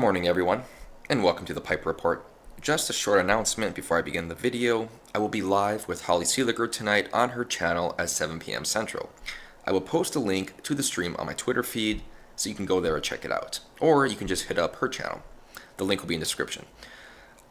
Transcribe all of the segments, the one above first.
morning, everyone, and welcome to the Piper Report. Just a short announcement before I begin the video. I will be live with Holly Seeliger tonight on her channel at 7 p.m. Central. I will post a link to the stream on my Twitter feed, so you can go there and check it out. Or you can just hit up her channel. The link will be in the description.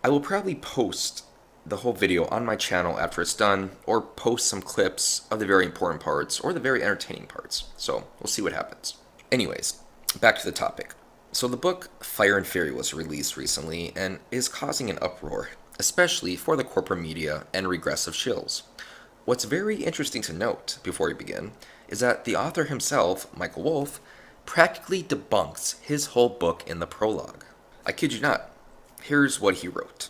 I will probably post the whole video on my channel after it's done, or post some clips of the very important parts, or the very entertaining parts. So, we'll see what happens. Anyways, back to the topic. So the book Fire and Fury was released recently and is causing an uproar, especially for the corporate media and regressive shills. What's very interesting to note, before we begin, is that the author himself, Michael Wolff, practically debunks his whole book in the prologue. I kid you not. Here's what he wrote.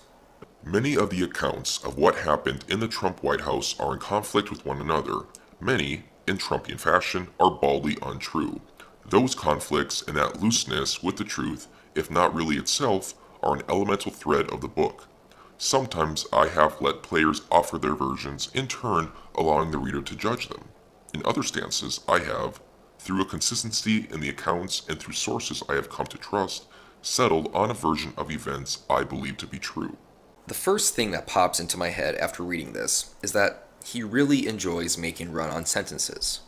Many of the accounts of what happened in the Trump White House are in conflict with one another. Many, in Trumpian fashion, are baldly untrue. Those conflicts and that looseness with the truth, if not really itself, are an elemental thread of the book. Sometimes I have let players offer their versions, in turn allowing the reader to judge them. In other stances, I have, through a consistency in the accounts and through sources I have come to trust, settled on a version of events I believe to be true. The first thing that pops into my head after reading this is that he really enjoys making run-on sentences.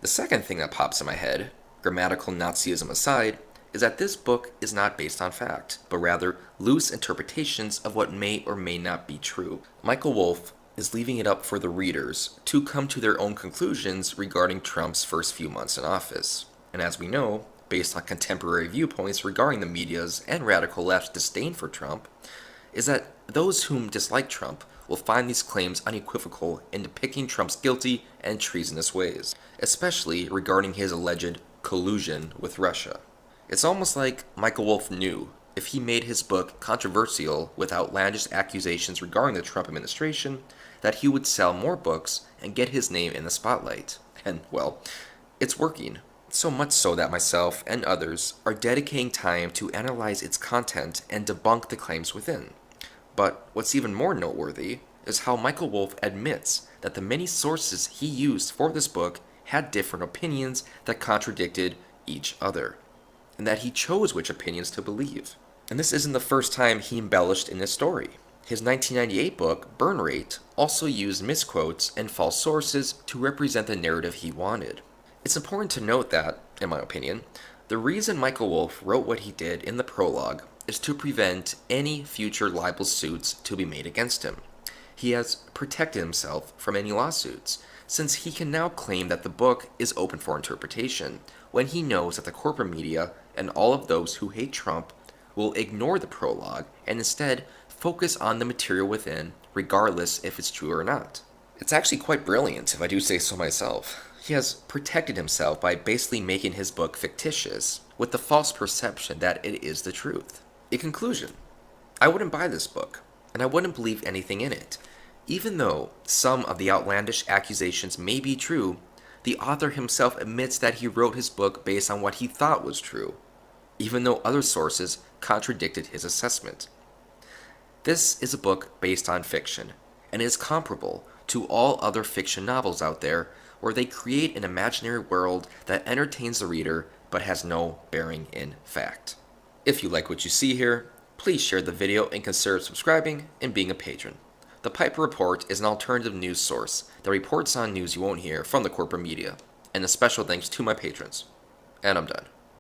The second thing that pops in my head, grammatical Nazism aside, is that this book is not based on fact, but rather loose interpretations of what may or may not be true. Michael Wolff is leaving it up for the readers to come to their own conclusions regarding Trump's first few months in office. And as we know, based on contemporary viewpoints regarding the media's and radical left's disdain for Trump, is that those whom dislike Trump will find these claims unequivocal in depicting Trump's guilty and treasonous ways, especially regarding his alleged collusion with Russia. It's almost like Michael Wolff knew if he made his book controversial with outlandish accusations regarding the Trump administration, that he would sell more books and get his name in the spotlight. And, well, it's working. So much so that myself and others are dedicating time to analyze its content and debunk the claims within. But what's even more noteworthy is how Michael Wolff admits that the many sources he used for this book had different opinions that contradicted each other, and that he chose which opinions to believe. And this isn't the first time he embellished in this story. His 1998 book, Burn Rate, also used misquotes and false sources to represent the narrative he wanted. It's important to note that, in my opinion, the reason Michael Wolff wrote what he did in the prologue is to prevent any future libel suits to be made against him. He has protected himself from any lawsuits, since he can now claim that the book is open for interpretation, when he knows that the corporate media and all of those who hate Trump will ignore the prologue and instead focus on the material within, regardless if it's true or not. It's actually quite brilliant, if I do say so myself. He has protected himself by basically making his book fictitious, with the false perception that it is the truth. In conclusion, I wouldn't buy this book, and I wouldn't believe anything in it. Even though some of the outlandish accusations may be true, the author himself admits that he wrote his book based on what he thought was true, even though other sources contradicted his assessment. This is a book based on fiction, and is comparable to all other fiction novels out there where they create an imaginary world that entertains the reader but has no bearing in fact. If you like what you see here, please share the video and consider subscribing and being a patron. The Piper Report is an alternative news source that reports on news you won't hear from the corporate media, and a special thanks to my patrons. And I'm done.